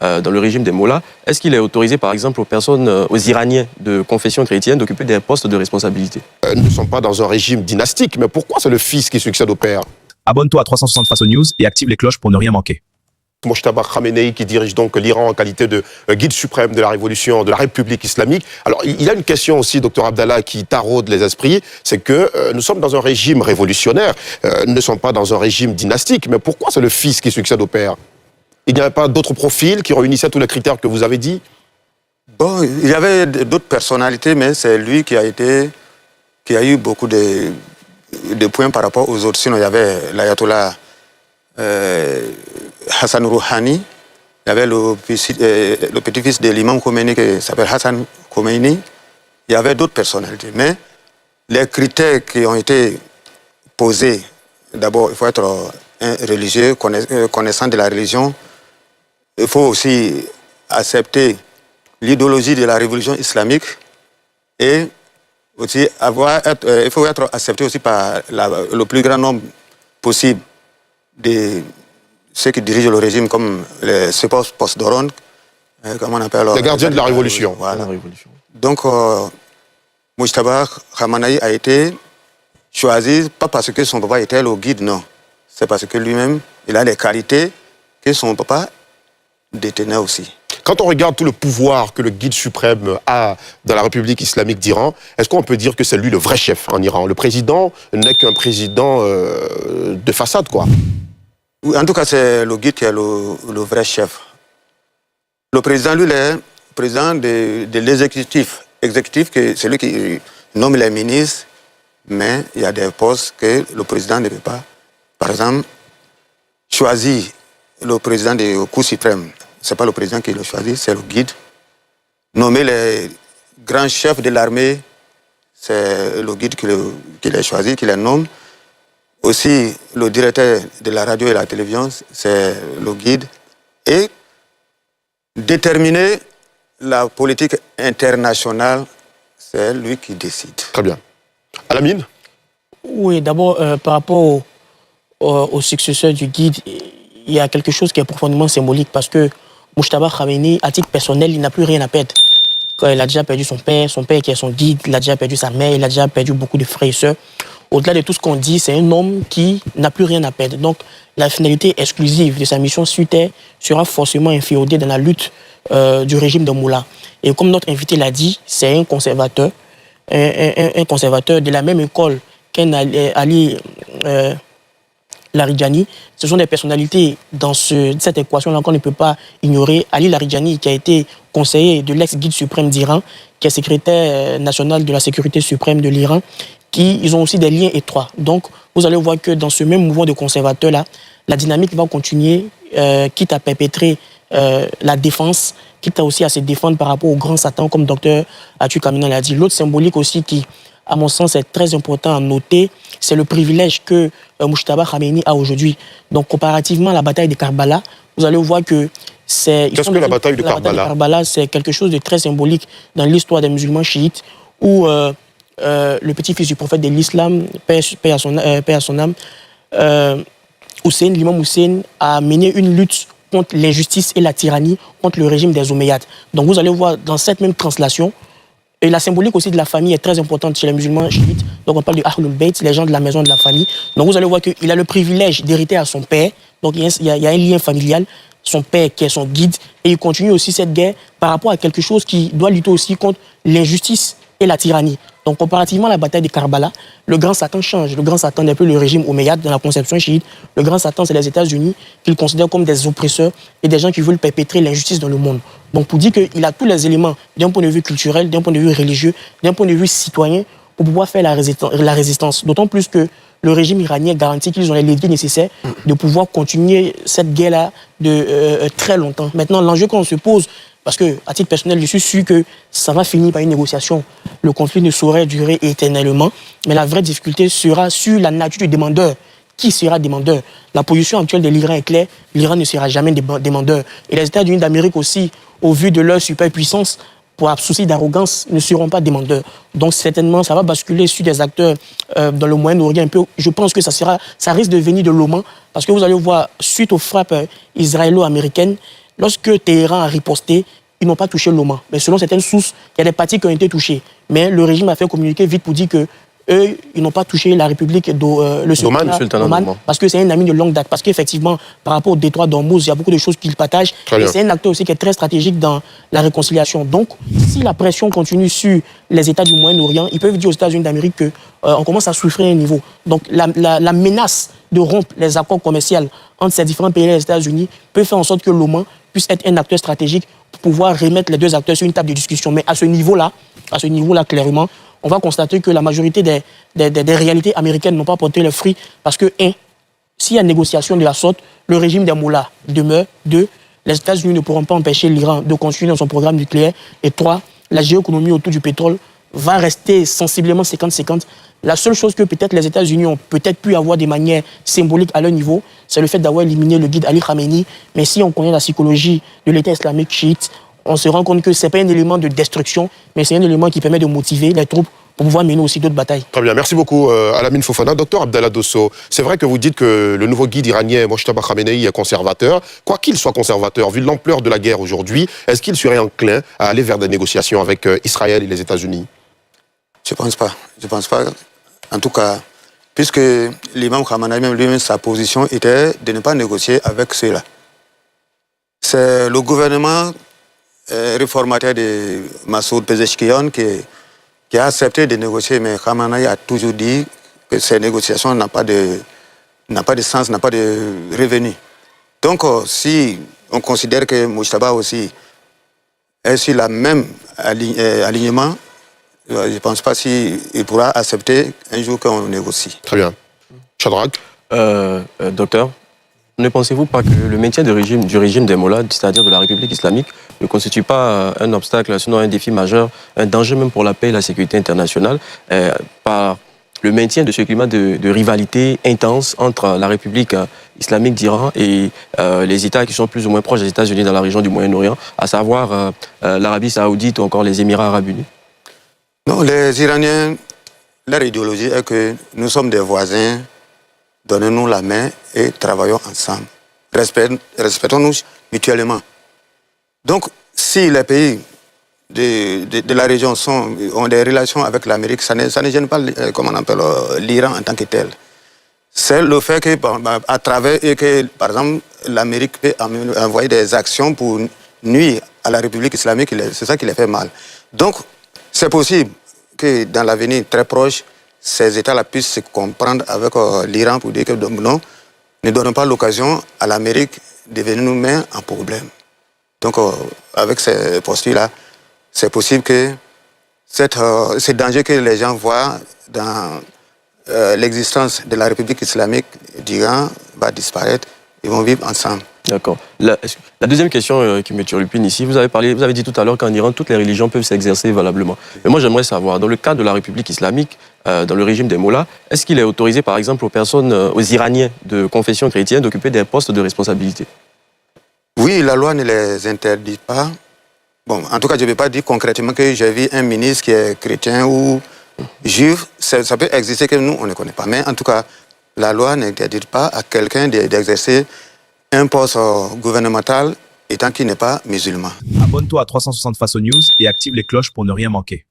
dans le régime des mollahs, est-ce qu'il est autorisé, par exemple, aux personnes, aux Iraniens de confession chrétienne d'occuper des postes de responsabilité? Nous ne sommes pas dans un régime dynastique, mais pourquoi c'est le fils qui succède au père? Abonne-toi à 360 Face aux News et active les cloches pour ne rien manquer. Mojtaba Khamenei, qui dirige donc l'Iran en qualité de guide suprême de la révolution, de la République islamique. Alors, il y a une question aussi, docteur Abdallah, qui taraude les esprits, c'est que nous sommes dans un régime révolutionnaire, nous ne sommes pas dans un régime dynastique, mais pourquoi c'est le fils qui succède au père? Il n'y avait pas d'autres profils qui réunissaient tous les critères que vous avez dit? Bon, il y avait d'autres personnalités, mais c'est lui qui a eu beaucoup de points par rapport aux autres. Sinon, il y avait l'ayatollah Hassan Rouhani, il y avait le petit-fils de l'imam Khomeini qui s'appelle Hassan Khomeini. Il y avait d'autres personnalités. Mais les critères qui ont été posés, d'abord, il faut être un religieux, connaissant de la religion. Il faut aussi accepter l'idéologie de la révolution islamique et aussi il faut être accepté aussi par le plus grand nombre possible de ceux qui dirigent le régime, comme ceux post-Doron, comment on appelle, les gardiens de la révolution. Voilà. Donc, Mojtaba Khamenei a été choisi, pas parce que son papa était le guide, non. C'est parce que lui-même, il a les qualités que son papa détenait aussi. Quand on regarde tout le pouvoir que le guide suprême a dans la République islamique d'Iran, est-ce qu'on peut dire que c'est lui le vrai chef en Iran? Le président n'est qu'un président de façade, quoi. En tout cas, c'est le guide qui est le vrai chef. Le président, lui, il est président de l'exécutif. Exécutif, c'est lui qui nomme les ministres, mais il y a des postes que le président ne peut pas. Par exemple, choisir le président du Cour suprême. Ce n'est pas le président qui le choisit, c'est le guide. Nommer les grands chefs de l'armée, c'est le guide qui les choisit, qui les nomme. Aussi, le directeur de la radio et la télévision, c'est le guide. Et déterminer la politique internationale, c'est lui qui décide. Très bien. Alamine? Oui, d'abord, par rapport au successeur du guide, il y a quelque chose qui est profondément symbolique parce que Mojtaba Khamenei, à titre personnel, il n'a plus rien à perdre. Quand il a déjà perdu son père qui est son guide, il a déjà perdu sa mère, il a déjà perdu beaucoup de frères et sœurs. Au-delà de tout ce qu'on dit, c'est un homme qui n'a plus rien à perdre. Donc, la finalité exclusive de sa mission sur Terre sera forcément inféodée dans la lutte du régime de Moullah. Et comme notre invité l'a dit, c'est un conservateur de la même école qu'un Ali Larijani. Ce sont des personnalités dans cette équation-là qu'on ne peut pas ignorer. Ali Larijani, qui a été conseiller de l'ex-guide suprême d'Iran, qui est secrétaire national de la sécurité suprême de l'Iran, ils ont aussi des liens étroits. Donc, vous allez voir que dans ce même mouvement de conservateurs-là, la dynamique va continuer, quitte à perpétrer la défense, quitte aussi à se défendre par rapport au grand Satan, comme Dr Atu Kamina l'a dit. L'autre symbolique aussi qui, à mon sens, est très important à noter, c'est le privilège que Mojtaba Khamenei a aujourd'hui. Donc, comparativement à la bataille de Karbala, vous allez voir que c'est... Qu'est-ce que la bataille de Karbala? La bataille de Karbala, c'est quelque chose de très symbolique dans l'histoire des musulmans chiites, où le petit-fils du prophète de l'islam, paix à son âme, l'imam Hussein, a mené une lutte contre l'injustice et la tyrannie, contre le régime des Omeyyades. Donc vous allez voir dans cette même translation, et la symbolique aussi de la famille est très importante chez les musulmans chiites. Donc on parle de Ahlul Bayt, les gens de la maison de la famille. Donc vous allez voir qu'il a le privilège d'hériter à son père. Donc il y a un lien familial, son père qui est son guide. Et il continue aussi cette guerre par rapport à quelque chose qui doit lutter aussi contre l'injustice et la tyrannie. Donc comparativement à la bataille de Karbala, le grand Satan change. Le grand Satan n'est plus le régime omeyyade dans la conception chiite. Le grand Satan, c'est les États-Unis qu'ils considèrent comme des oppresseurs et des gens qui veulent perpétrer l'injustice dans le monde. Donc pour dire qu'il a tous les éléments d'un point de vue culturel, d'un point de vue religieux, d'un point de vue citoyen pour pouvoir faire la résistance. D'autant plus que le régime iranien garantit qu'ils ont les leviers nécessaires de pouvoir continuer cette guerre-là de très longtemps. Maintenant, l'enjeu qu'on se pose, parce que, à titre personnel, je suis sûr que ça va finir par une négociation. Le conflit ne saurait durer éternellement. Mais la vraie difficulté sera sur la nature du demandeur. Qui sera demandeur? La position actuelle de l'Iran est claire. L'Iran ne sera jamais demandeur. Et les États-Unis d'Amérique aussi, au vu de leur superpuissance, pour souci d'arrogance, ne seront pas demandeurs. Donc certainement, ça va basculer sur des acteurs dans le Moyen-Orient un peu. Je pense que ça risque de venir de l'Oman, parce que vous allez voir, suite aux frappes israélo-américaines, lorsque Téhéran a riposté, ils n'ont pas touché l'Oman. Mais selon certaines sources, il y a des parties qui ont été touchées. Mais le régime a fait communiquer vite pour dire que eux, ils n'ont pas touché la République le sultanat d'Oman parce que c'est un ami de longue date. Parce qu'effectivement, par rapport au détroit d'Ormuz, il y a beaucoup de choses qu'ils partagent. Et c'est un acteur aussi qui est très stratégique dans la réconciliation. Donc, si la pression continue sur les États du Moyen-Orient, ils peuvent dire aux États-Unis d'Amérique qu'on commence à souffrir un niveau. Donc, la menace de rompre les accords commerciaux entre ces différents pays et les États-Unis peut faire en sorte que l'Oman puisse être un acteur stratégique pour pouvoir remettre les deux acteurs sur une table de discussion. Mais à ce niveau-là, clairement, on va constater que la majorité des réalités américaines n'ont pas porté leurs fruits parce que, un, s'il y a négociation de la sorte, le régime des mollahs demeure. Deux, les États-Unis ne pourront pas empêcher l'Iran de continuer dans son programme nucléaire. Et trois, la géoéconomie autour du pétrole va rester sensiblement 50-50. La seule chose que peut-être les États-Unis ont peut-être pu avoir de manière symbolique à leur niveau, c'est le fait d'avoir éliminé le guide Ali Khamenei. Mais si on connaît la psychologie de l'État islamique chiite, on se rend compte que ce n'est pas un élément de destruction, mais c'est un élément qui permet de motiver les troupes pour pouvoir mener aussi d'autres batailles. Très bien, merci beaucoup Alamine Fofana. Docteur Abdallah Dosso, c'est vrai que vous dites que le nouveau guide iranien, Mojtaba Khamenei, est conservateur. Quoi qu'il soit conservateur, vu l'ampleur de la guerre aujourd'hui, est-ce qu'il serait enclin à aller vers des négociations avec Israël et les États-Unis? Je pense pas. Je pense pas. En tout cas, puisque l'imam Khamenei, même lui-même, sa position était de ne pas négocier avec ceux-là. C'est le gouvernement réformateur de Massoud Pezeshkian qui a accepté de négocier, mais Khamenei a toujours dit que ces négociations n'ont pas de sens, n'ont pas de revenu. Donc, si on considère que Mojtaba aussi est sur la même alignement, je ne pense pas s'il pourra accepter un jour qu'on négocie. Très bien. Shadrach? Docteur, ne pensez-vous pas que le maintien du régime des mollahs, c'est-à-dire de la République islamique, ne constitue pas un obstacle, sinon un défi majeur, un danger même pour la paix et la sécurité internationale, par le maintien de ce climat de rivalité intense entre la République islamique d'Iran et les États qui sont plus ou moins proches des États-Unis dans la région du Moyen-Orient, à savoir l'Arabie saoudite ou encore les Émirats arabes unis? Non, les Iraniens, leur idéologie est que nous sommes des voisins, donnons-nous la main et travaillons ensemble. Respectons-nous mutuellement. Donc, si les pays de la région ont des relations avec l'Amérique, ça ne gêne pas, comme on appelle, l'Iran en tant que tel. C'est le fait que, à travers, et que, par exemple, l'Amérique peut envoyer des actions pour nuire à la République islamique, c'est ça qui les fait mal. Donc, c'est possible que dans l'avenir très proche, ces États-là puissent se comprendre avec l'Iran pour dire que non, ne donnons pas l'occasion à l'Amérique de venir nous mettre en problème. Donc, avec ces postures-là, c'est possible que ce danger que les gens voient dans l'existence de la République islamique d'Iran va disparaître. Ils vont vivre ensemble. D'accord. La deuxième question qui me turlupine ici, vous avez dit tout à l'heure qu'en Iran, toutes les religions peuvent s'exercer valablement. Mais moi, j'aimerais savoir, dans le cadre de la République islamique, dans le régime des mollahs, est-ce qu'il est autorisé, par exemple, aux Iraniens de confession chrétienne d'occuper des postes de responsabilité? Oui, la loi ne les interdit pas. Bon, en tout cas, je ne vais pas dire concrètement que j'ai vu un ministre qui est chrétien ou juif. Ça peut exister que nous, on ne connaît pas. Mais en tout cas, la loi n'interdit pas à quelqu'un d'exercer un poste gouvernemental étant qu'il n'est pas musulman. Abonne-toi à 360 Faso News et active les cloches pour ne rien manquer.